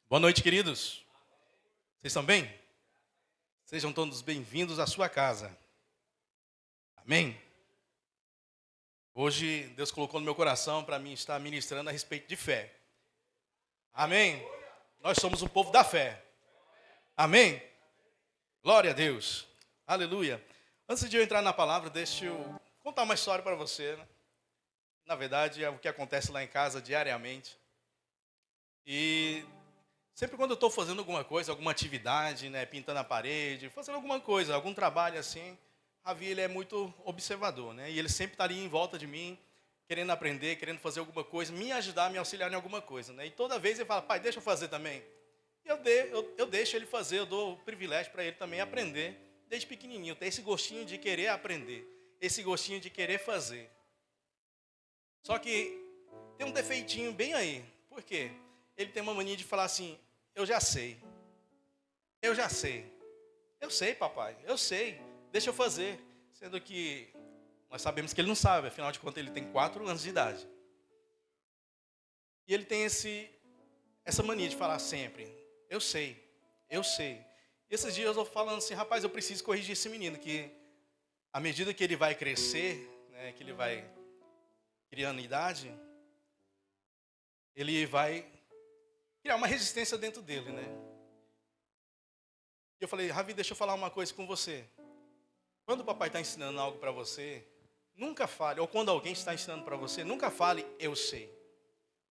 Boa noite, queridos. Vocês estão bem? Sejam todos bem-vindos à sua casa. Amém? Hoje, Deus colocou no meu coração para mim estar ministrando a respeito de fé. Amém? Nós somos o povo da fé. Amém? Glória a Deus. Aleluia. Antes de eu entrar na palavra, deixa eu contar uma história para você, né? Na verdade, é o que acontece lá em casa diariamente. E sempre quando eu estou fazendo alguma coisa, alguma atividade, né, pintando a parede, fazendo alguma coisa, algum trabalho assim, Ravi, ele é muito observador, né? E ele sempre está ali em volta de mim, querendo aprender, querendo fazer alguma coisa, me ajudar, me auxiliar em alguma coisa, né? E toda vez ele fala, pai, deixa eu fazer também. E eu deixo ele fazer, eu dou o privilégio para ele também aprender, desde pequenininho, ter esse gostinho de querer aprender, esse gostinho de querer fazer. Só que tem um defeitinho bem aí. Por quê? Ele tem uma mania de falar assim, eu já sei. Eu já sei. Eu sei, papai. Eu sei. Deixa eu fazer. Sendo que nós sabemos que ele não sabe. Afinal de contas, ele tem 4 anos de idade. E ele tem essa mania de falar sempre. Eu sei. Eu sei. E esses dias eu estou falando assim, rapaz, eu preciso corrigir esse menino. Que à medida que ele vai crescer, né, que ele vai criando idade, ele vai criar uma resistência dentro dele, né? E eu falei, Ravi, deixa eu falar uma coisa com você. Quando o papai está ensinando algo para você, nunca fale, ou quando alguém está ensinando para você, nunca fale, eu sei.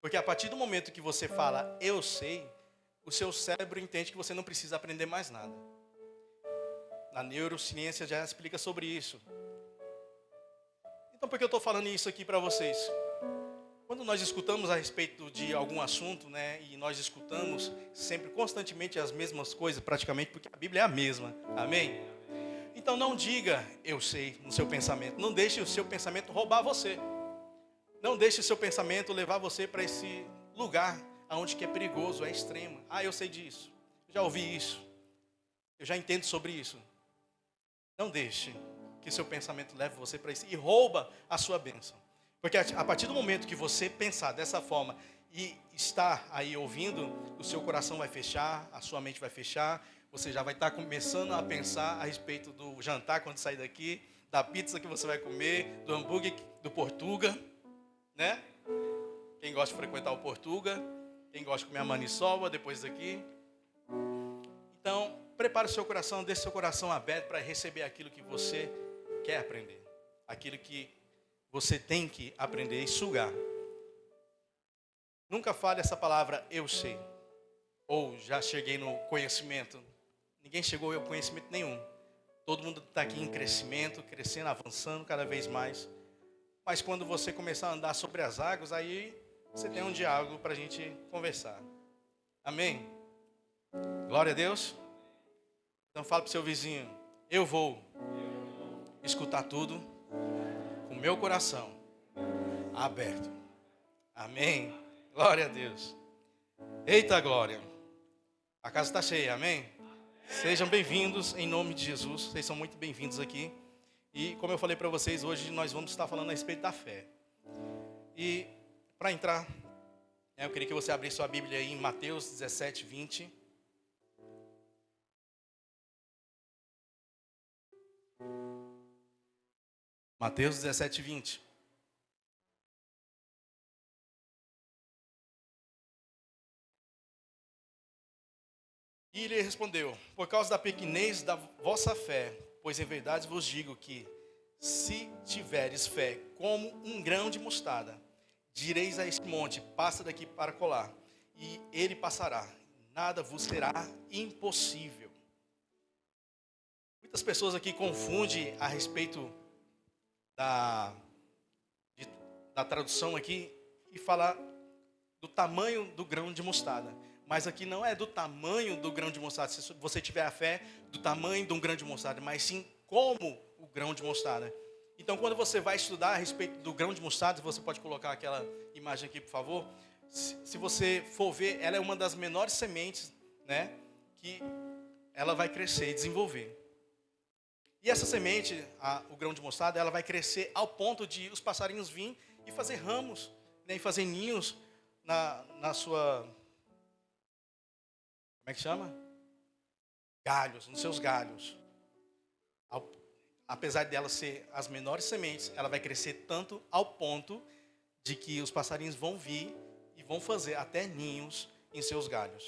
Porque a partir do momento que você fala, eu sei, o seu cérebro entende que você não precisa aprender mais nada. Na neurociência já explica sobre isso. Então, por que eu estou falando isso aqui para vocês? Quando nós escutamos a respeito de algum assunto, né, e nós escutamos sempre constantemente as mesmas coisas, praticamente, porque a Bíblia é a mesma, amém? Então não diga, eu sei, no seu pensamento. Não deixe o seu pensamento roubar você. Não deixe o seu pensamento levar você para esse lugar onde que é perigoso, é extremo. Ah, eu sei disso, eu já ouvi isso, eu já entendo sobre isso. Não deixe que seu pensamento leve você para isso e rouba a sua bênção. Porque a partir do momento que você pensar dessa forma e estar aí ouvindo, o seu coração vai fechar, a sua mente vai fechar, você já vai estar começando a pensar a respeito do jantar quando sair daqui, da pizza que você vai comer, do hambúrguer do Portuga, né? Quem gosta de frequentar o Portuga, quem gosta de comer a maniçoba depois daqui. Então, prepare o seu coração, deixe seu coração aberto para receber aquilo que você quer aprender, aquilo que você tem que aprender e sugar. Nunca fale essa palavra, eu sei. Ou já cheguei no conhecimento. Ninguém chegou ao conhecimento nenhum. Todo mundo está aqui em crescimento, crescendo, avançando cada vez mais. Mas quando você começar a andar sobre as águas, aí você tem um diálogo para a gente conversar. Amém? Glória a Deus. Então fala para o seu vizinho, eu vou escutar tudo com o meu coração aberto. Amém? Glória a Deus. Eita glória. A casa está cheia, amém? Sejam bem-vindos em nome de Jesus. Vocês são muito bem-vindos aqui. E como eu falei para vocês, hoje nós vamos estar falando a respeito da fé. E para entrar, eu queria que você abrisse sua Bíblia aí em Mateus 17, 20. Mateus 17, 20. E ele respondeu, por causa da pequenez da vossa fé, pois em verdade vos digo que, se tiveres fé como um grão de mostarda, direis a este monte, passa daqui para colar, e ele passará, nada vos será impossível. Muitas pessoas aqui confundem a respeito da, da tradução aqui, e falar do tamanho do grão de mostarda. Mas aqui não é do tamanho do grão de mostarda, se você tiver a fé do tamanho de um grão de mostarda, mas sim como o grão de mostarda. Então, quando você vai estudar a respeito do grão de mostarda, você pode colocar aquela imagem aqui, por favor. Se você for ver, ela é uma das menores sementes, né, que ela vai crescer e desenvolver. E essa semente, o grão de mostarda, ela vai crescer ao ponto de os passarinhos virem e fazer ramos, né, e fazer ninhos na sua como é que chama? Galhos, nos seus galhos. Apesar dela ser as menores sementes, ela vai crescer tanto ao ponto de que os passarinhos vão vir e vão fazer até ninhos em seus galhos.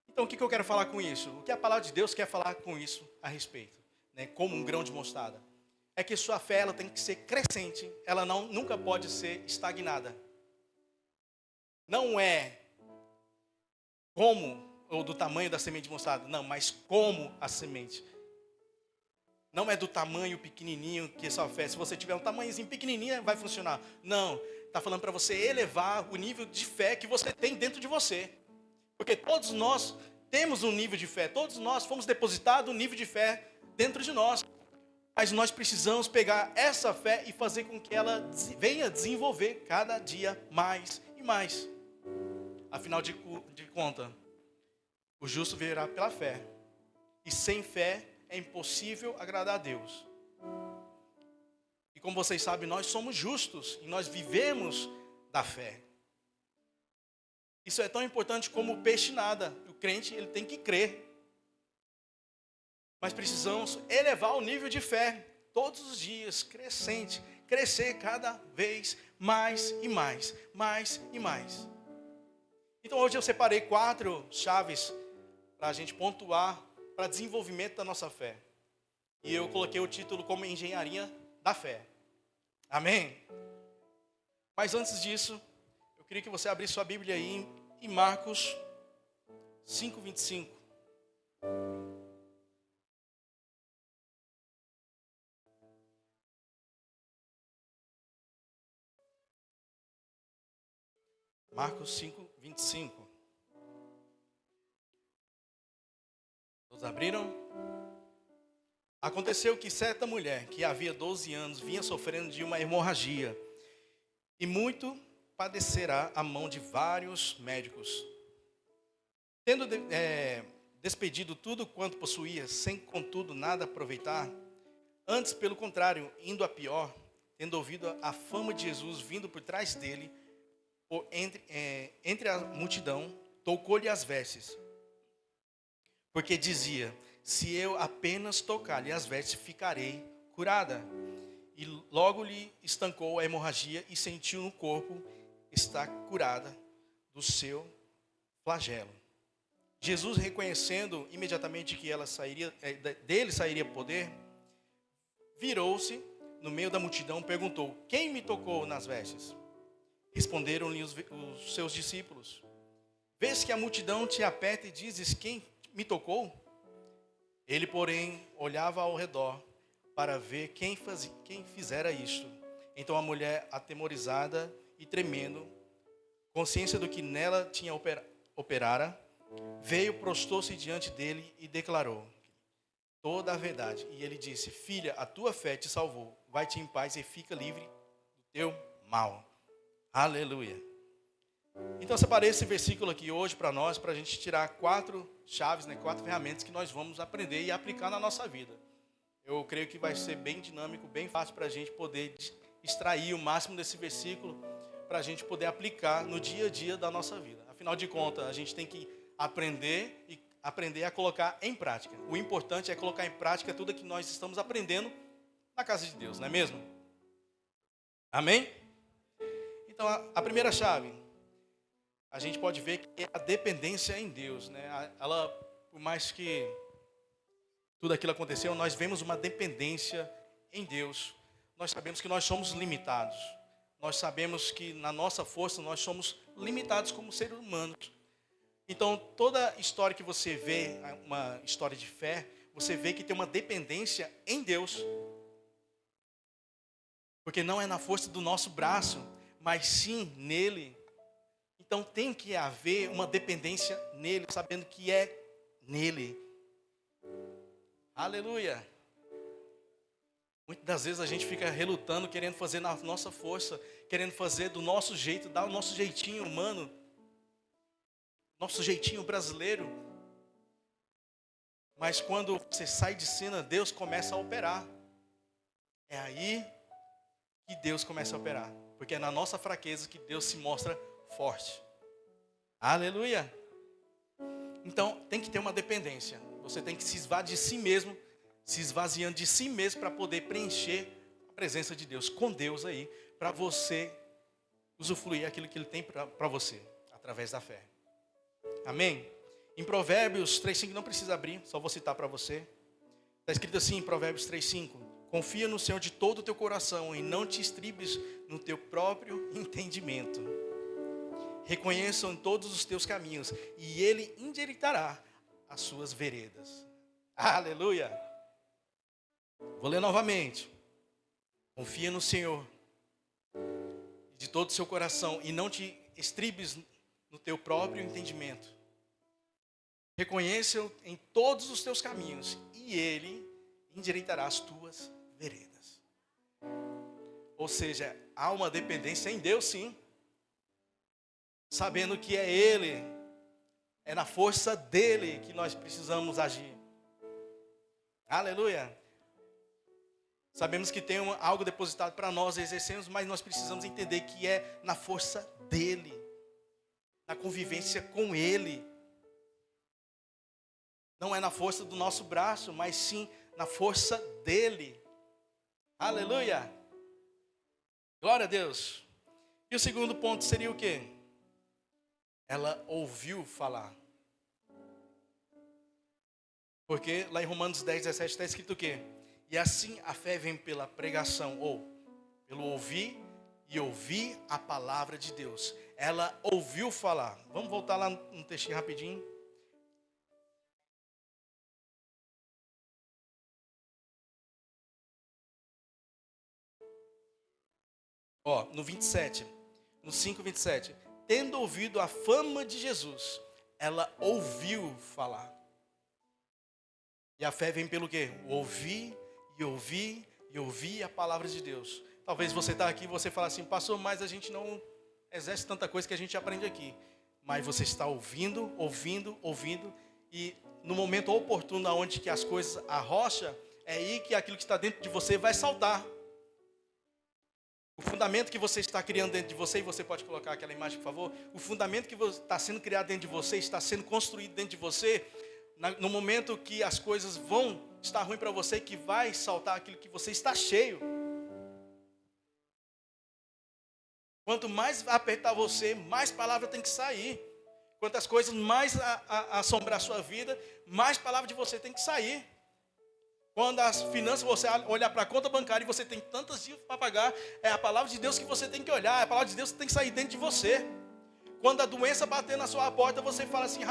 Então, o que eu quero falar com isso? O que a palavra de Deus quer falar com isso a respeito? Né? Como um grão de mostarda. É que sua fé ela tem que ser crescente. Ela nunca pode ser estagnada. Não é como, ou do tamanho da semente de mostarda. Não, mas como a semente. Não é do tamanho pequenininho que sua fé. Se você tiver um tamanhozinho pequenininho, vai funcionar. Não, está falando para você elevar o nível de fé que você tem dentro de você. Porque todos nós temos um nível de fé. Todos nós fomos depositados um nível de fé dentro de nós. Mas nós precisamos pegar essa fé e fazer com que ela venha desenvolver cada dia mais e mais. Afinal de contas, o justo viverá pela fé. E sem fé é impossível agradar a Deus. E como vocês sabem, nós somos justos e nós vivemos da fé. Isso é tão importante como o peixe nada. O crente ele tem que crer. Mas precisamos elevar o nível de fé todos os dias, crescente, crescer cada vez mais e mais, mais e mais. Então hoje eu separei 4 chaves para a gente pontuar para desenvolvimento da nossa fé. E eu coloquei o título como Engenharia da Fé. Amém? Mas antes disso, eu queria que você abrisse sua Bíblia aí em Marcos 5:25. Marcos 5:25. Todos abriram? Aconteceu que certa mulher, que havia 12 anos, vinha sofrendo de uma hemorragia, e muito padecerá a mão de vários médicos. Tendo despedido tudo quanto possuía, sem contudo nada aproveitar, antes pelo contrário, indo a pior, tendo ouvido a fama de Jesus vindo por trás dele, entre a multidão, tocou-lhe as vestes, porque dizia: se eu apenas tocar-lhe as vestes, ficarei curada. E logo lhe estancou a hemorragia e sentiu no corpo estar curada do seu flagelo. Jesus, reconhecendo imediatamente que dele sairia poder, virou-se no meio da multidão, perguntou: quem me tocou nas vestes? Responderam-lhe os seus discípulos: vês que a multidão te aperta e dizes: quem me tocou? Ele, porém, olhava ao redor para ver quem fizera isto. Então a mulher, atemorizada e tremendo, consciência do que nela tinha operara, veio, prostou-se diante dele e declarou toda a verdade. E ele disse: filha, a tua fé te salvou. Vai-te em paz e fica livre do teu mal. Aleluia. Então eu separei esse versículo aqui hoje para nós, para a gente tirar 4 chaves, 4 ferramentas que nós vamos aprender e aplicar na nossa vida. Eu creio que vai ser bem dinâmico, bem fácil para a gente poder extrair o máximo desse versículo, para a gente poder aplicar no dia a dia da nossa vida. Afinal de contas, a gente tem que aprender a colocar em prática. O importante é colocar em prática tudo que nós estamos aprendendo na casa de Deus, não é mesmo? Amém? Então, a primeira chave, a gente pode ver que é a dependência em Deus, né? Ela, por mais que tudo aquilo aconteceu, nós vemos uma dependência em Deus. Nós sabemos que nós somos limitados. Nós sabemos que na nossa força nós somos limitados como seres humanos. Então, toda história que você vê, uma história de fé, você vê que tem uma dependência em Deus. Porque não é na força do nosso braço, mas sim nele. Então tem que haver uma dependência nele, sabendo que é nele. Aleluia. Muitas das vezes a gente fica relutando, querendo fazer na nossa força, querendo fazer do nosso jeito, dar o nosso jeitinho humano, nosso jeitinho brasileiro. Mas quando você sai de cena, Deus começa a operar. É aí que Deus começa a operar. Porque é na nossa fraqueza que Deus se mostra forte. Aleluia. Então, tem que ter uma dependência. Você tem que se esvaziar de si mesmo, se esvaziando de si mesmo para poder preencher a presença de Deus, com Deus aí, para você usufruir aquilo que Ele tem para você, através da fé. Amém? Em Provérbios 3,5, não precisa abrir, só vou citar para você. Está escrito assim em Provérbios 3,5: confia no Senhor de todo o teu coração e não te estribes no teu próprio entendimento. Reconheçam todos os teus caminhos e Ele endireitará as suas veredas. Aleluia! Vou ler novamente. Confia no Senhor de todo o seu coração e não te estribes no teu próprio entendimento. Reconheça-o em todos os teus caminhos e Ele endireitará as tuas veredas. Ou seja, há uma dependência em Deus, sim. Sabendo que é Ele, é na força dEle que nós precisamos agir. Aleluia! Sabemos que tem algo depositado para nós exercermos, mas nós precisamos entender que é na força dEle, na convivência com Ele. Não é na força do nosso braço, mas sim na força dEle. Aleluia! Glória a Deus! E o segundo ponto seria o quê? Ela ouviu falar. Porque lá em Romanos 10:17 está escrito o quê? E assim a fé vem pela pregação, ou pelo ouvir e ouvir a palavra de Deus. Ela ouviu falar. Vamos voltar lá no textinho rapidinho. No 27, no 5:27. Tendo ouvido a fama de Jesus, ela ouviu falar. E a fé vem pelo quê? Ouvir e ouvir e ouvir a palavra de Deus. Talvez você está aqui e você fala assim: pastor, mas a gente não exerce tanta coisa que a gente aprende aqui. Mas você está ouvindo, ouvindo, ouvindo. E no momento oportuno, onde que as coisas arrocham, é aí que aquilo que está dentro de você vai saltar. O fundamento que você está criando dentro de você, e você pode colocar aquela imagem, por favor. O fundamento que está sendo criado dentro de você, está sendo construído dentro de você, no momento que as coisas vão estar ruim para você, que vai saltar aquilo que você está cheio. Quanto mais apertar você, mais palavra tem que sair. Quantas coisas mais assombrar a sua vida, mais palavra de você tem que sair. Quando as finanças, você olhar para a conta bancária e você tem tantas dívidas para pagar, é a palavra de Deus que você tem que olhar, é a palavra de Deus que tem que sair dentro de você. Quando a doença bater na sua porta, você fala assim: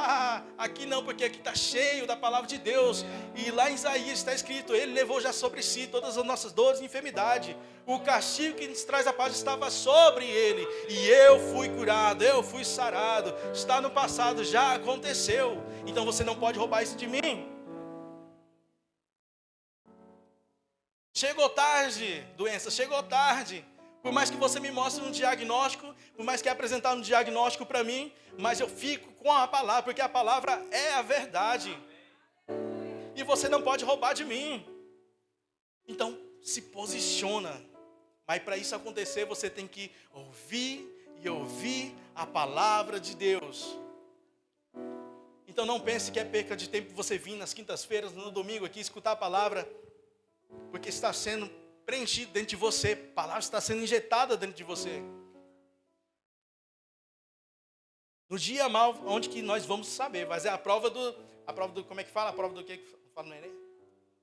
aqui não, porque aqui está cheio da palavra de Deus. E lá em Isaías está escrito: Ele levou já sobre si todas as nossas dores e enfermidade. O castigo que nos traz a paz estava sobre Ele. E eu fui curado, eu fui sarado. Está no passado, já aconteceu. Então você não pode roubar isso de mim. Chegou tarde, doença, chegou tarde. Por mais que você me mostre um diagnóstico, por mais que apresentar um diagnóstico para mim, mas eu fico com a palavra, porque a palavra é a verdade. E você não pode roubar de mim. Então, se posiciona. Mas para isso acontecer, você tem que ouvir e ouvir a palavra de Deus. Então não pense que é perca de tempo você vir nas quintas-feiras, no domingo aqui, escutar a palavra, porque está sendo preenchido dentro de você, a palavra está sendo injetada dentro de você. No dia mal, onde que nós vamos saber, mas é a prova do, como é que fala? A prova do que fala no Enem?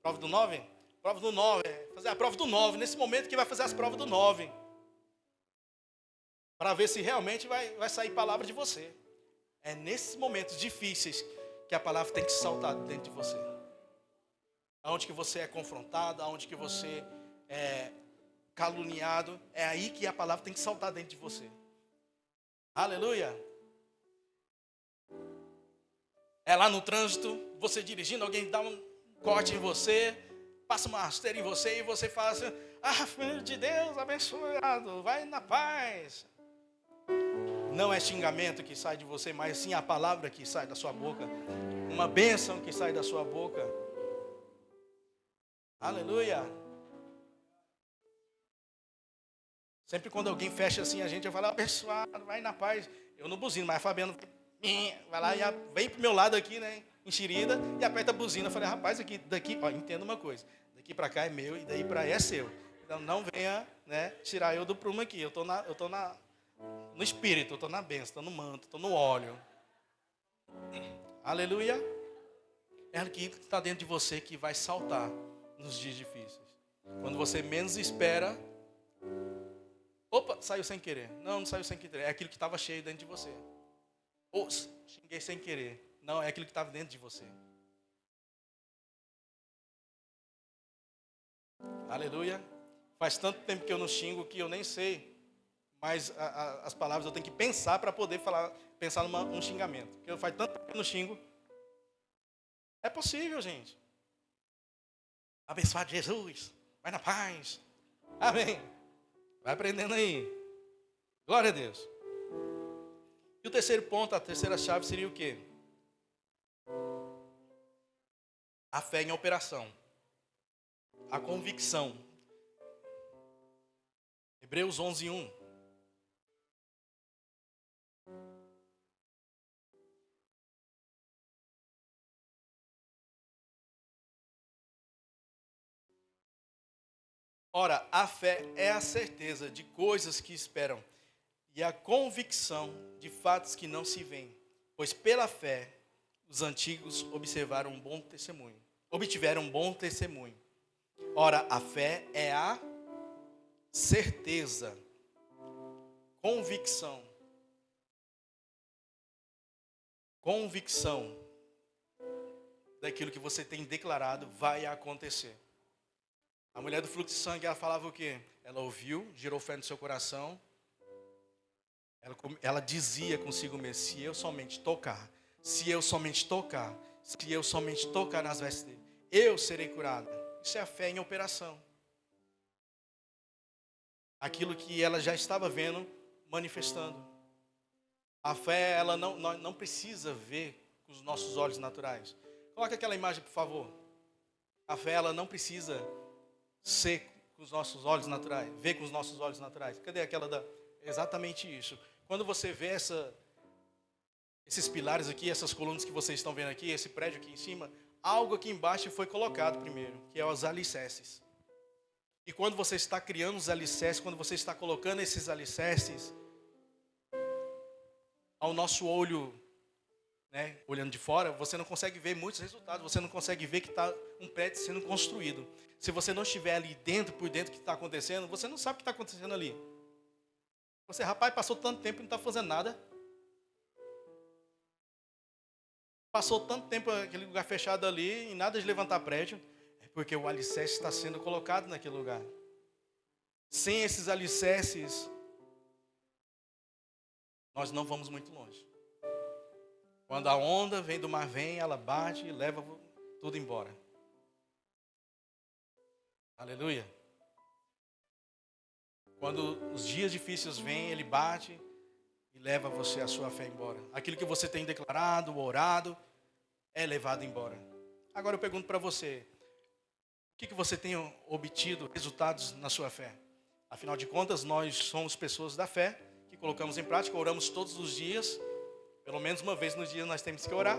Prova do 9? Prova do 9, fazer a prova do 9, nesse momento que vai fazer as provas do 9. Para ver se realmente vai sair palavra de você. É nesses momentos difíceis que a palavra tem que saltar dentro de você. Aonde que você é confrontado, aonde que você é caluniado, é aí que a palavra tem que saltar dentro de você. Aleluia. É lá no trânsito, você dirigindo, alguém dá um corte em você, passa uma rasteira em você e você fala assim: filho de Deus, abençoado, vai na paz. Não é xingamento que sai de você, mas sim a palavra que sai da sua boca. Uma bênção que sai da sua boca. Aleluia. Sempre quando alguém fecha assim, a gente vai falar: abençoado, vai na paz. Eu não buzino, mas a Fabiana Vai lá e vem pro meu lado aqui, né? Enxerida e aperta a buzina. Eu falei, rapaz, daqui, ó, entenda uma coisa. Daqui para cá é meu e daí para aí é seu. Então não venha, né, tirar eu do prumo aqui. Eu tô no espírito, eu tô na bênção, estou no manto, estou no óleo. Aleluia. É aquilo que está dentro de você que vai saltar nos dias difíceis. Quando você menos espera, opa, saiu sem querer. Não saiu sem querer. É aquilo que estava cheio dentro de você. Ou xinguei sem querer. Não, é aquilo que estava dentro de você. Aleluia. Faz tanto tempo que eu não xingo que eu nem sei. Mas as palavras eu tenho que pensar para poder pensar num xingamento. Porque faz tanto tempo que eu não xingo. É possível, gente. Abençoado Jesus. Vai na paz. Amém. Vai aprendendo aí. Glória a Deus. E o terceiro ponto, a terceira chave seria o quê? A fé em operação. A convicção. Hebreus 11:1. Ora, a fé é a certeza de coisas que esperam e a convicção de fatos que não se veem. Pois pela fé os antigos obtiveram um bom testemunho. Ora, a fé é a certeza, convicção daquilo que você tem declarado vai acontecer. A mulher do fluxo de sangue, ela falava o quê? Ela ouviu, gerou fé no seu coração. Ela dizia consigo mesma, se eu somente tocar nas vestes dele, eu serei curada. Isso é a fé em operação. Aquilo que ela já estava vendo, manifestando. A fé, ela não precisa ver com os nossos olhos naturais. Coloca aquela imagem, por favor. A fé, ela não precisa ser com os nossos olhos naturais, ver com os nossos olhos naturais. Cadê aquela da... Exatamente isso. Quando você vê esses pilares aqui, essas colunas que vocês estão vendo aqui, esse prédio aqui em cima, algo aqui embaixo foi colocado primeiro, que é os alicerces. E quando você está criando os alicerces, quando você está colocando esses alicerces, ao nosso olho, né, olhando de fora, você não consegue ver muitos resultados, você não consegue ver que está um prédio sendo construído. Se você não estiver ali dentro, por dentro, o que está acontecendo, você não sabe o que está acontecendo ali. Você, rapaz, passou tanto tempo e não está fazendo nada. Passou tanto tempo aquele lugar fechado ali e nada de levantar prédio. É porque o alicerce está sendo colocado naquele lugar. Sem esses alicerces, nós não vamos muito longe. Quando a onda vem do mar, ela bate e leva tudo embora. Aleluia. Quando os dias difíceis vêm, ele bate e leva você, a sua fé, embora. Aquilo que você tem declarado, orado, é levado embora. Agora eu pergunto para você, o que você tem obtido resultados na sua fé? Afinal de contas, nós somos pessoas da fé, que colocamos em prática, oramos todos os dias, pelo menos uma vez no dia nós temos que orar.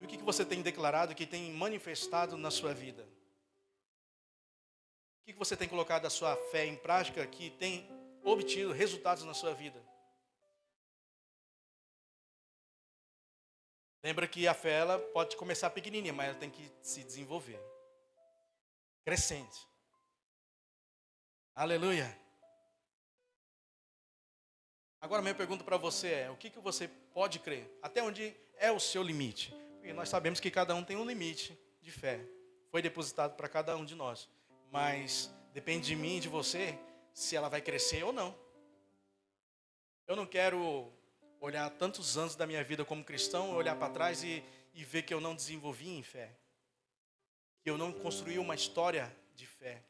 E o que você tem declarado, que tem manifestado na sua vida? O que você tem colocado a sua fé em prática, que tem obtido resultados na sua vida? Lembra que a fé, ela pode começar pequenininha, mas ela tem que se desenvolver. Crescente. Aleluia. Agora minha pergunta para você é, o que você pode crer? Até onde é o seu limite? Porque nós sabemos que cada um tem um limite de fé. Foi depositado para cada um de nós. Mas depende de mim e de você, se ela vai crescer ou não. Eu não quero olhar tantos anos da minha vida como cristão, olhar para trás e ver que eu não desenvolvi em fé. Que eu não construí uma história de fé.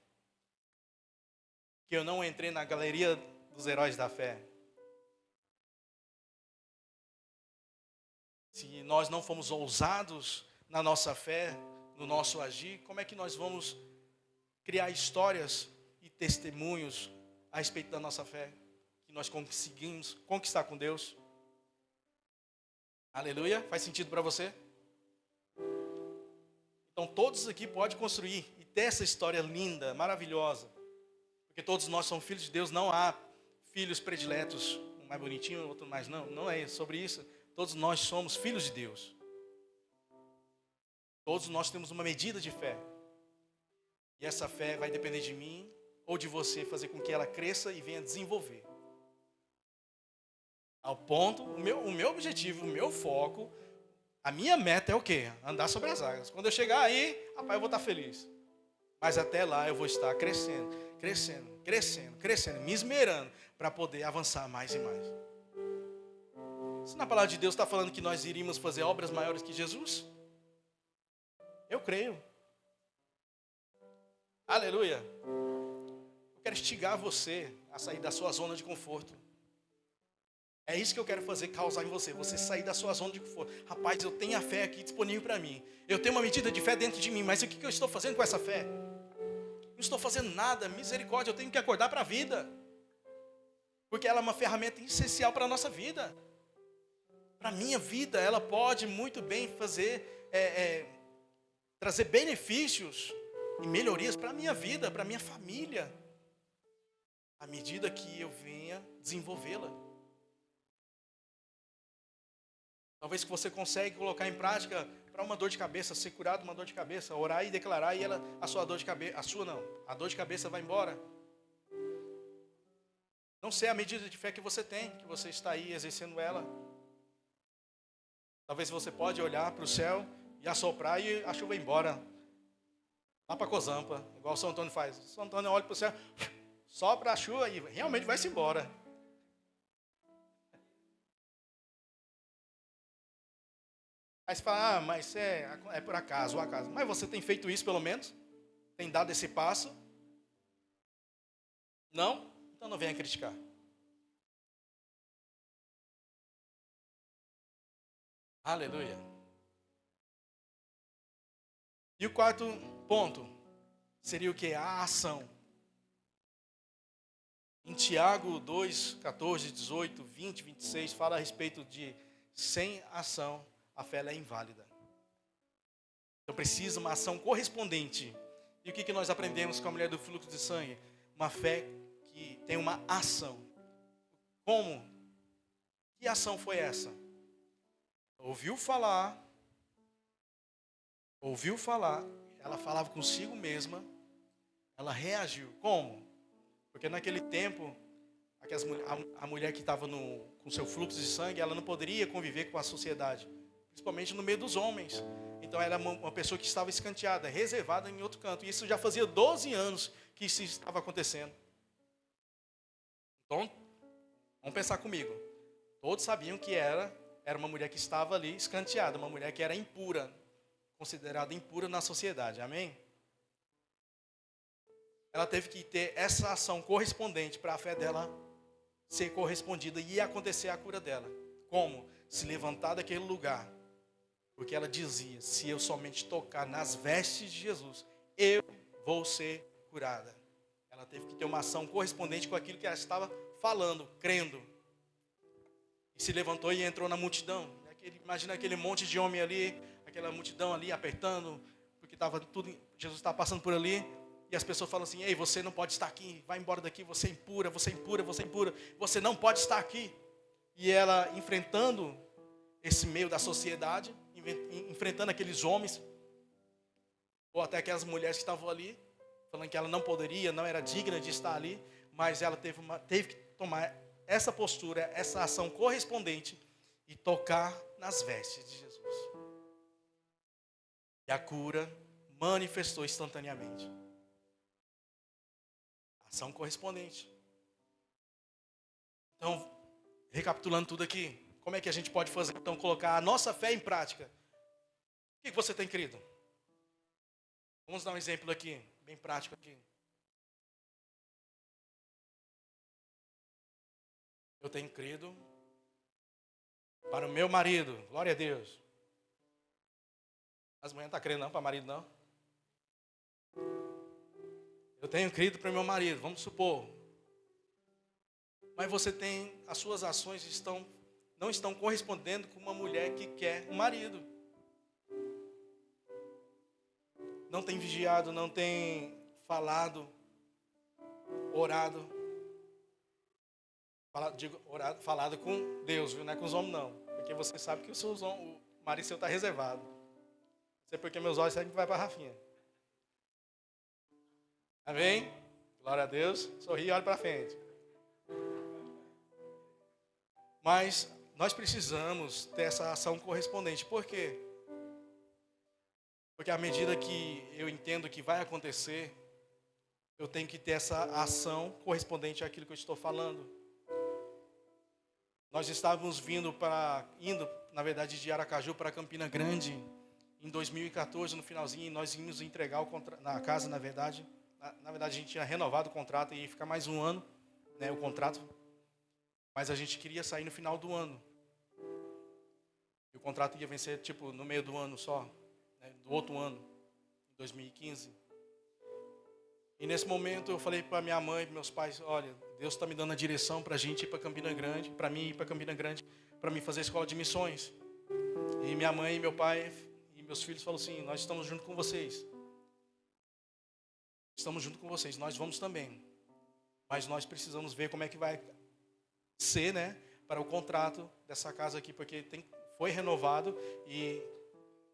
Que eu não entrei na galeria dos heróis da fé. Se nós não fomos ousados na nossa fé, no nosso agir, como é que nós vamos criar histórias e testemunhos a respeito da nossa fé, que nós conseguimos conquistar com Deus? Aleluia? Faz sentido para você? Então todos aqui podem construir e ter essa história linda, maravilhosa. Porque todos nós somos filhos de Deus, não há filhos prediletos, um mais bonitinho, outro mais não. Não é sobre isso. Todos nós somos filhos de Deus. Todos nós temos uma medida de fé. E essa fé vai depender de mim ou de você fazer com que ela cresça e venha desenvolver. Ao ponto, o meu objetivo, o meu foco, a minha meta é o quê? Andar sobre as águas. Quando eu chegar aí, rapaz, eu vou estar feliz. Mas até lá eu vou estar crescendo, me esmerando para poder avançar mais e mais. Se na palavra de Deus está falando que nós iríamos fazer obras maiores que Jesus, eu creio. Aleluia. Eu quero instigar você a sair da sua zona de conforto. É isso que eu quero fazer, causar em você. Você sair da sua zona de conforto. Rapaz, eu tenho a fé aqui disponível para mim. Eu tenho uma medida de fé dentro de mim. Mas o que eu estou fazendo com essa fé? Não estou fazendo nada. Misericórdia, eu tenho que acordar para a vida. Porque ela é uma ferramenta essencial para a nossa vida. Para a minha vida, ela pode muito bem fazer, trazer benefícios e melhorias para a minha vida, para a minha família. À medida que eu venha desenvolvê-la. Talvez que você consiga colocar em prática para uma dor de cabeça, ser curado de uma dor de cabeça, orar e declarar, e a sua dor de cabeça, a dor de cabeça vai embora. Não sei a medida de fé que você tem, que você está aí exercendo ela. Talvez você pode olhar para o céu e assoprar e a chuva ir embora. Lá para Cozampa, igual o São Antônio faz. O São Antônio olha para o céu, sopra a chuva e realmente vai-se embora. Aí você fala, mas é por acaso, o acaso. Mas você tem feito isso pelo menos? Tem dado esse passo? Não? Então não venha criticar. Aleluia. E o quarto ponto seria o que? A ação. Em Tiago 2, 14, 18, 20, 26, fala a respeito de sem ação, a fé é inválida. Então precisa uma ação correspondente. E o que nós aprendemos com a mulher do fluxo de sangue? Uma fé que tem uma ação. Como? Que ação foi essa? Ouviu falar, ela falava consigo mesma, ela reagiu. Como? Porque naquele tempo, a mulher que estava com seu fluxo de sangue, ela não poderia conviver com a sociedade. Principalmente no meio dos homens. Então ela era uma pessoa que estava escanteada, reservada em outro canto. E isso já fazia 12 anos que isso estava acontecendo. Então, vamos pensar comigo. Todos sabiam que era uma mulher que estava ali escanteada, uma mulher que era impura, considerada impura na sociedade. Amém? Ela teve que ter essa ação correspondente para a fé dela ser correspondida e acontecer a cura dela. Como? Se levantar daquele lugar. Porque ela dizia, se eu somente tocar nas vestes de Jesus, eu vou ser curada. Ela teve que ter uma ação correspondente com aquilo que ela estava falando, crendo. E se levantou e entrou na multidão. Imagina aquele monte de homem ali, aquela multidão ali apertando, porque estava tudo, Jesus estava passando por ali. E as pessoas falam assim, ei, você não pode estar aqui, vai embora daqui, você é impura, você não pode estar aqui. E ela enfrentando esse meio da sociedade, enfrentando aqueles homens, ou até aquelas mulheres que estavam ali, falando que ela não poderia, não era digna de estar ali, mas ela teve que tomar essa postura, essa ação correspondente e tocar nas vestes de Jesus. E a cura manifestou instantaneamente. Ação correspondente. Então, recapitulando tudo aqui, como é que a gente pode fazer, então, colocar a nossa fé em prática? O que você tem crido? Vamos dar um exemplo aqui, bem prático aqui. Eu tenho crido para o meu marido, glória a Deus. As mulheres não estão crendo não para marido não. Eu tenho crido para o meu marido, vamos supor. Mas você tem, as suas ações não estão correspondendo com uma mulher que quer um marido. Não tem vigiado, não tem falado, orado. Falado com Deus, viu? Não é com os homens, não. Porque você sabe que o marido seu está reservado. Não sei porque meus olhos sempre vai para a Rafinha. Amém? Glória a Deus. Sorri e olha para frente. Mas nós precisamos ter essa ação correspondente. Por quê? Porque à medida que eu entendo que vai acontecer, eu tenho que ter essa ação correspondente àquilo que eu estou falando. Nós estávamos indo, na verdade, de Aracaju para Campina Grande, em 2014, no finalzinho, nós íamos entregar na casa, na verdade. Na verdade, a gente tinha renovado o contrato e ia ficar mais um ano, né, o contrato. Mas a gente queria sair no final do ano. E o contrato ia vencer, no meio do ano só, né, do outro ano, em 2015. E nesse momento eu falei para minha mãe e para meus pais, olha, Deus está me dando a direção para a gente ir para Campina Grande, para mim ir para Campina Grande, para mim fazer a escola de missões. E minha mãe, meu pai e meus filhos falaram assim, nós estamos junto com vocês. Estamos junto com vocês, nós vamos também. Mas nós precisamos ver como é que vai ser, né, para o contrato dessa casa aqui, porque foi renovado e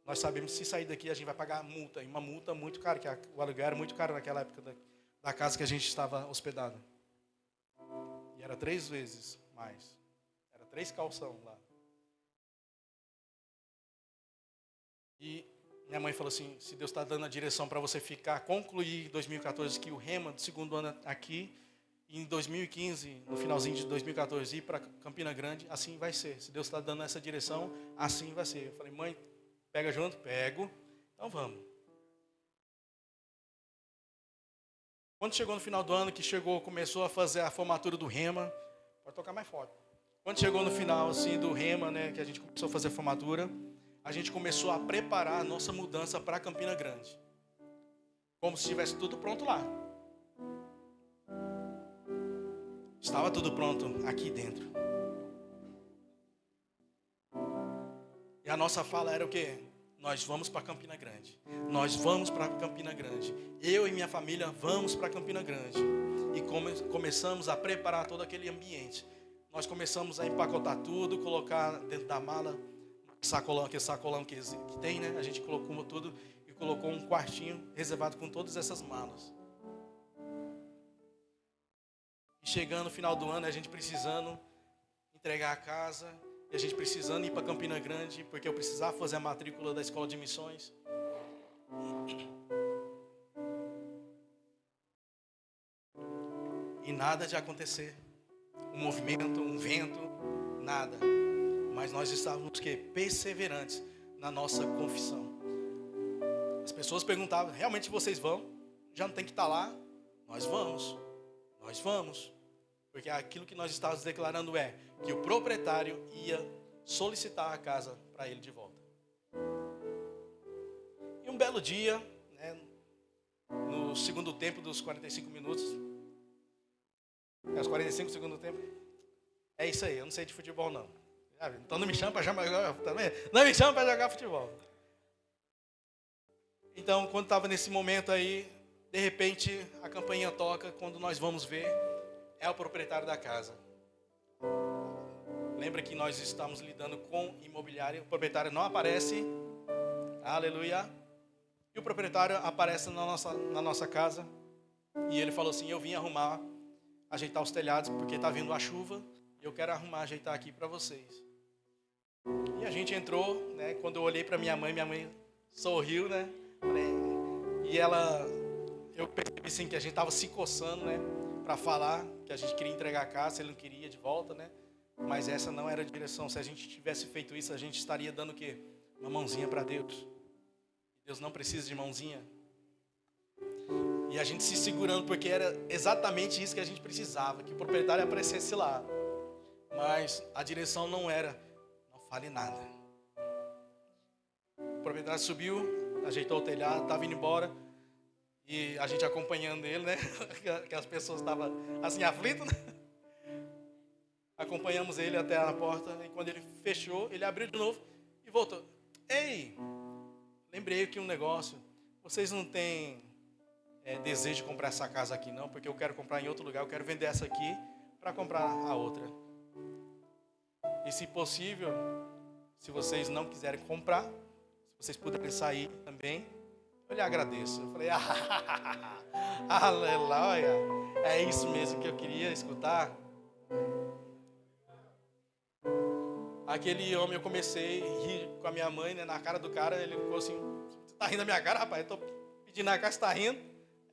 nós sabemos que se sair daqui a gente vai pagar multa, e uma multa muito cara, que o aluguel era muito caro naquela época da casa que a gente estava hospedado. E era 3 vezes mais. Era 3 calção lá. E minha mãe falou assim, se Deus está dando a direção para você concluir em 2014 que o Rema do segundo ano aqui, e em 2015, no finalzinho de 2014, ir para Campina Grande, assim vai ser. Se Deus está dando essa direção, assim vai ser. Eu falei, mãe, pega junto? Pego. Então vamos. Quando chegou no final do ano, começou a fazer a formatura do Rema, pode tocar mais forte. Quando chegou no final assim, do Rema, né, que a gente começou a fazer a formatura, a gente começou a preparar a nossa mudança para Campina Grande. Como se estivesse tudo pronto lá. Estava tudo pronto aqui dentro. E a nossa fala era o quê? Nós vamos para Campina Grande. Nós vamos para Campina Grande. Eu e minha família vamos para Campina Grande. E começamos a preparar todo aquele ambiente. Nós começamos a empacotar tudo, colocar dentro da mala, aquele sacolão que tem, né? A gente colocou tudo e colocou um quartinho reservado com todas essas malas. E chegando no final do ano, a gente precisando entregar a casa, e a gente precisando ir para Campina Grande, porque eu precisava fazer a matrícula da escola de missões. E nada de acontecer. Um movimento, um vento, nada. Mas nós estávamos perseverantes na nossa confissão. As pessoas perguntavam, realmente vocês vão? Já não tem que estar lá? Nós vamos. Nós vamos. Porque aquilo que nós estávamos declarando é que o proprietário ia solicitar a casa para ele de volta. E um belo dia, né, no segundo tempo dos 45 minutos, os 45 segundos do tempo, é isso aí, eu não sei de futebol não. Então não me chama para jogar, não me chama para jogar futebol. Então, quando estava nesse momento aí, de repente a campainha toca, quando nós vamos ver, é o proprietário da casa. Lembra que nós estamos lidando com imobiliária, o proprietário não aparece, aleluia, e o proprietário aparece na nossa casa, e ele falou assim, eu vim ajeitar os telhados, porque está vindo a chuva, e eu quero ajeitar aqui para vocês. E a gente entrou, né, quando eu olhei para minha mãe sorriu, né, e eu percebi assim, que a gente estava se coçando, né, para falar que a gente queria entregar a casa, ele não queria de volta, né? Mas essa não era a direção. Se a gente tivesse feito isso, a gente estaria dando o quê? Uma mãozinha para Deus. Deus não precisa de mãozinha. E a gente se segurando, porque era exatamente isso que a gente precisava, que o proprietário aparecesse lá. Mas a direção não era, não fale nada. O proprietário subiu, ajeitou o telhado, estava indo embora. E a gente acompanhando ele, né? Que as pessoas estavam assim, aflitas, né? Acompanhamos ele até a porta e quando ele fechou, ele abriu de novo e voltou. Ei, lembrei aqui um negócio. Vocês não têm desejo de comprar essa casa aqui não, porque eu quero comprar em outro lugar, eu quero vender essa aqui para comprar a outra. E se possível, se vocês não quiserem comprar, se vocês puderem sair também, eu lhe agradeço. Eu falei, aleluia, é isso mesmo que eu queria escutar. Aquele homem, eu comecei a rir com a minha mãe, né, na cara do cara, ele ficou assim, você tá rindo da minha cara, rapaz? Eu tô pedindo a cara, você tá rindo?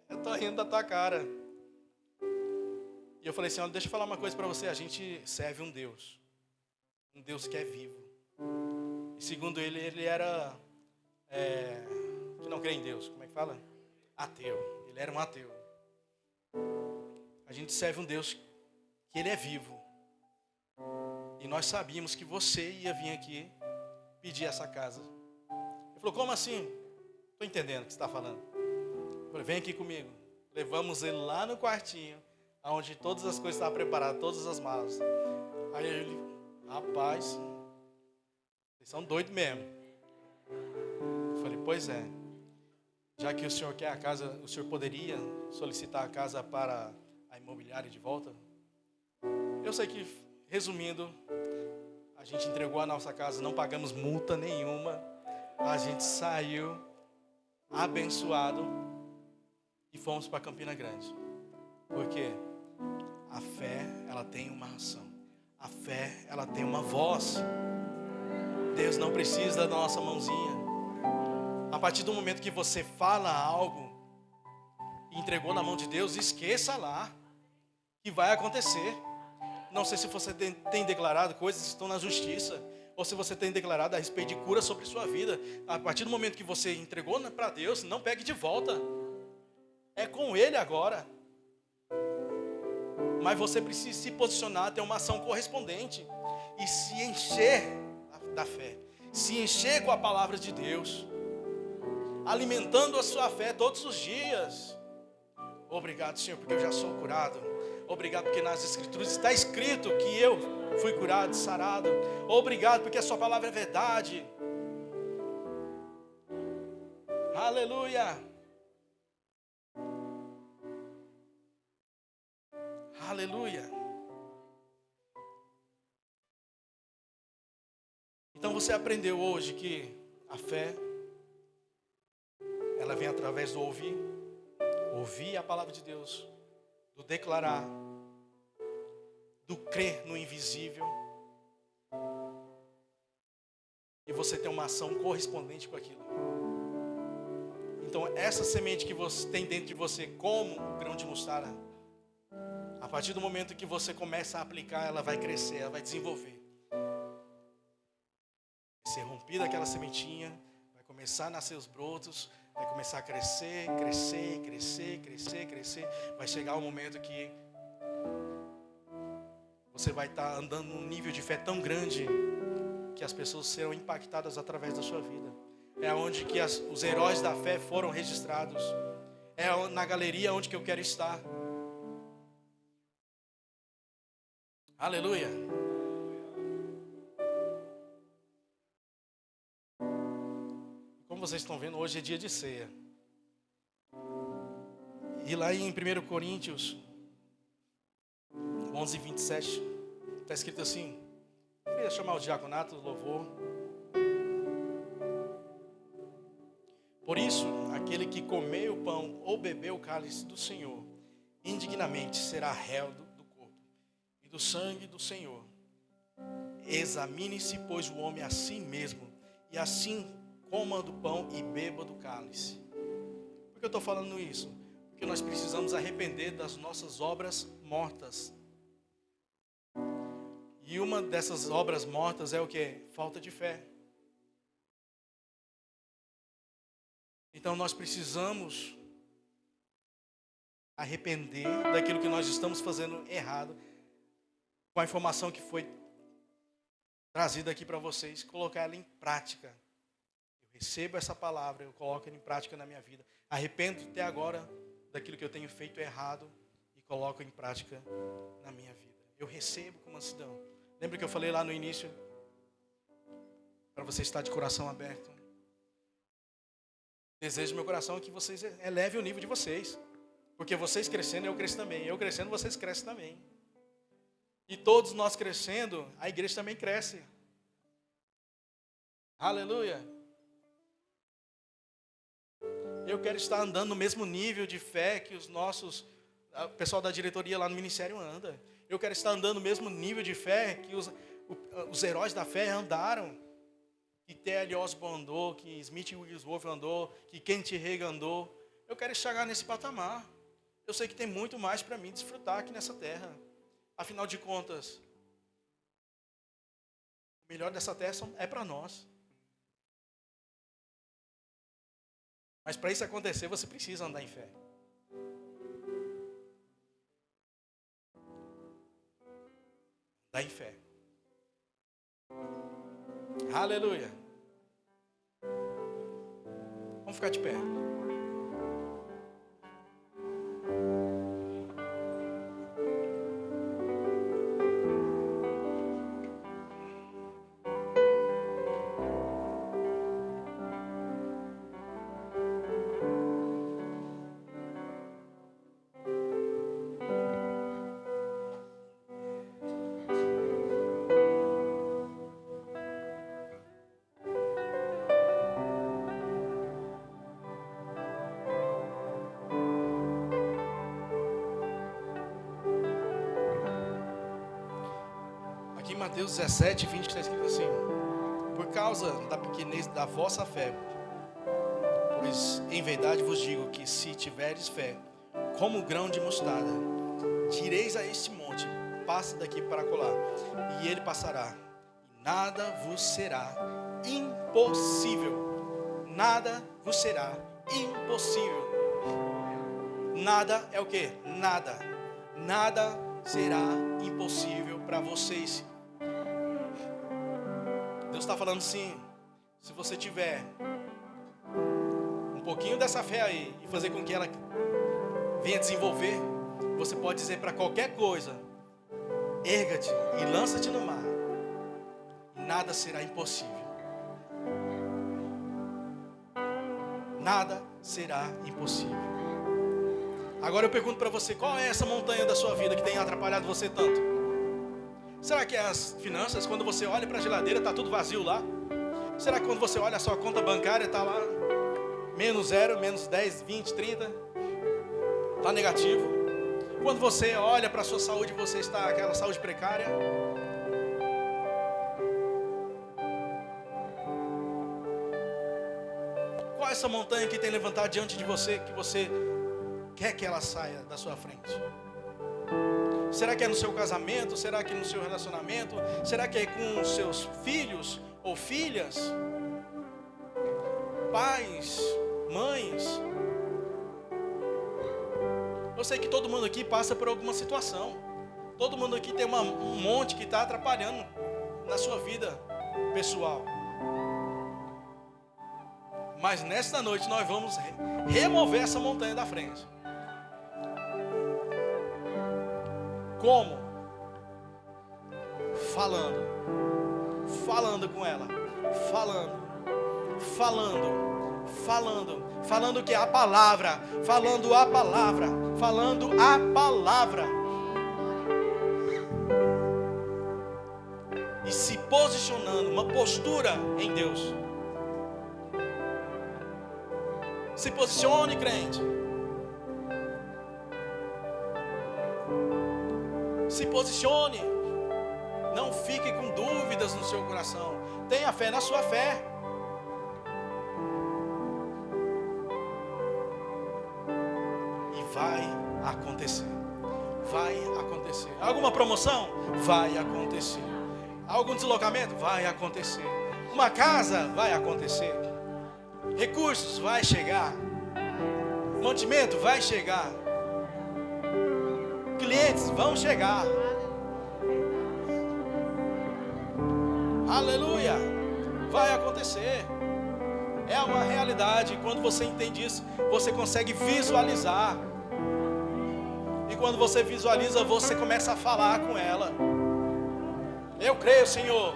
Eu tô rindo da tua cara. E eu falei assim, olha, deixa eu falar uma coisa para você, a gente serve um Deus que é vivo. E segundo ele, ele era, que não crê em Deus, como é que fala? Ateu, ele era um ateu. A gente serve um Deus que ele é vivo. E nós sabíamos que você ia vir aqui pedir essa casa. Ele falou, como assim? Estou entendendo o que você está falando. Eu falei, vem aqui comigo. Levamos ele lá no quartinho, onde todas as coisas estavam preparadas, todas as malas. Aí ele, rapaz, vocês são doidos mesmo. Eu falei, pois é. Já que o senhor quer a casa, o senhor poderia solicitar a casa para a imobiliária de volta? Eu sei que, resumindo, a gente entregou a nossa casa, não pagamos multa nenhuma. A gente saiu abençoado e fomos para Campina Grande. Porque a fé, ela tem uma ação. A fé, ela tem uma voz. Deus não precisa da nossa mãozinha. A partir do momento que você fala algo e entregou na mão de Deus, esqueça lá que vai acontecer. Não sei se você tem declarado coisas que estão na justiça, ou se você tem declarado a respeito de cura sobre sua vida. A partir do momento que você entregou para Deus, não pegue de volta. É com Ele agora. Mas você precisa se posicionar, ter uma ação correspondente e se encher da fé. Se encher com a palavra de Deus, alimentando a sua fé todos os dias. Obrigado, Senhor, porque eu já sou curado. Obrigado porque nas Escrituras está escrito que eu fui curado, sarado. Obrigado porque a sua palavra é verdade. Aleluia. Aleluia. Então você aprendeu hoje que a fé, ela vem através do ouvir a palavra de Deus, do declarar, do crer no invisível, e você tem uma ação correspondente com aquilo. Então essa semente que você tem dentro de você, como o grão de mostarda, a partir do momento que você começa a aplicar, ela vai crescer, ela vai desenvolver. Vai ser rompida aquela sementinha, vai começar a nascer os brotos, vai começar a crescer, crescer, crescer, crescer, crescer. Vai chegar um momento que você vai estar andando num nível de fé tão grande que as pessoas serão impactadas através da sua vida. É onde que os heróis da fé foram registrados. É na galeria onde que eu quero estar. Aleluia. Como vocês estão vendo, hoje é dia de ceia. E lá em 1 Coríntios 11, 27, está escrito assim. Eu queria chamar o diaconato, o louvor. Por isso, aquele que comer o pão ou beber o cálice do Senhor, indignamente será réu do corpo e do sangue do Senhor. Examine-se, pois, o homem a si mesmo, e assim coma do pão e beba do cálice. Por que eu estou falando isso? Porque nós precisamos arrepender das nossas obras mortas. E uma dessas obras mortas é o quê? Falta de fé. Então nós precisamos arrepender daquilo que nós estamos fazendo errado, com a informação que foi trazida aqui para vocês, colocar ela em prática. Eu recebo essa palavra, eu coloco ela em prática na minha vida. Arrependo até agora daquilo que eu tenho feito errado e coloco em prática na minha vida. Eu recebo com mansidão. Lembra que eu falei lá no início? Para você estar de coração aberto. Desejo do meu coração que vocês elevem o nível de vocês. Porque vocês crescendo, eu cresço também. Eu crescendo, vocês crescem também. E todos nós crescendo, a igreja também cresce. Aleluia. Eu quero estar andando no mesmo nível de fé que o pessoal da diretoria lá no ministério anda. Eu quero estar andando no mesmo nível de fé que os heróis da fé andaram. Que T.L. Osborne andou, que Smith Wigglesworth andou, que Kent Reagan andou. Eu quero chegar nesse patamar. Eu sei que tem muito mais para mim desfrutar aqui nessa terra. Afinal de contas, o melhor dessa terra é para nós. Mas para isso acontecer, você precisa andar em fé. Andar em fé. Aleluia. Vamos ficar de pé. Aqui em Mateus 17, 20 está escrito assim: por causa da pequenez da vossa fé, pois em verdade vos digo que se tiveres fé, como o grão de mostarda, direis a este monte, passa daqui para acolá, e ele passará, e nada vos será impossível. Nada vos será impossível. Nada é o que? Nada. Nada será impossível para vocês. Deus está falando assim: se você tiver um pouquinho dessa fé aí e fazer com que ela venha desenvolver, você pode dizer para qualquer coisa: erga-te e lança-te no mar, e nada será impossível. Nada será impossível. Agora eu pergunto para você: qual é essa montanha da sua vida que tem atrapalhado você tanto? Será que é as finanças? Quando você olha para a geladeira está tudo vazio lá? Será que quando você olha a sua conta bancária está lá menos 0, menos 10, 20, 30? Está negativo? Quando você olha para a sua saúde, você está aquela saúde precária? Qual é essa montanha que tem levantado diante de você, que você quer que ela saia da sua frente? Será que é no seu casamento? Será que é no seu relacionamento? Será que é com os seus filhos ou filhas? Pais, mães? Eu sei que todo mundo aqui passa por alguma situação. Todo mundo aqui tem um monte que está atrapalhando na sua vida pessoal. Mas nesta noite nós vamos remover essa montanha da frente. Como? Falando com ela, falando que é a palavra, falando a palavra. E se posicionando, uma postura em Deus. Se posicione, crente. Se posicione. Não fique com dúvidas no seu coração. Tenha fé na sua fé. E vai acontecer. Vai acontecer. Alguma promoção? Vai acontecer. Algum deslocamento? Vai acontecer. Uma casa? Vai acontecer. Recursos? Vai chegar. Mantimento? Vai chegar. Clientes vão chegar. Aleluia. Vai acontecer. É uma realidade. Quando você entende isso, você consegue visualizar. E quando você visualiza, você começa a falar com ela. Eu creio, Senhor,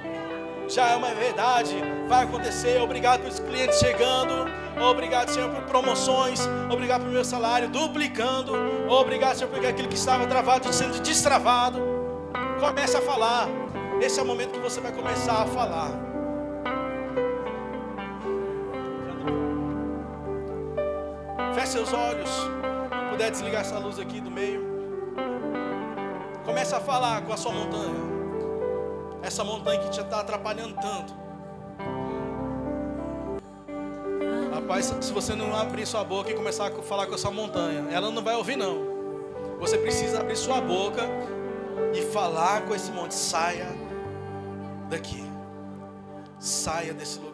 já é uma verdade, vai acontecer. Obrigado pelos clientes chegando. Obrigado, Senhor, por promoções. Obrigado pelo meu salário duplicando. Obrigado, Senhor, porque aquilo que estava travado sendo destravado. Comece a falar. Esse é o momento que você vai começar a falar. Feche seus olhos. Se puder desligar essa luz aqui do meio. Comece a falar com a sua montanha. Essa montanha que te está atrapalhando tanto. Rapaz, se você não abrir sua boca e começar a falar com essa montanha, ela não vai ouvir não. Você precisa abrir sua boca e falar com esse monte. Saia daqui. Saia desse lugar.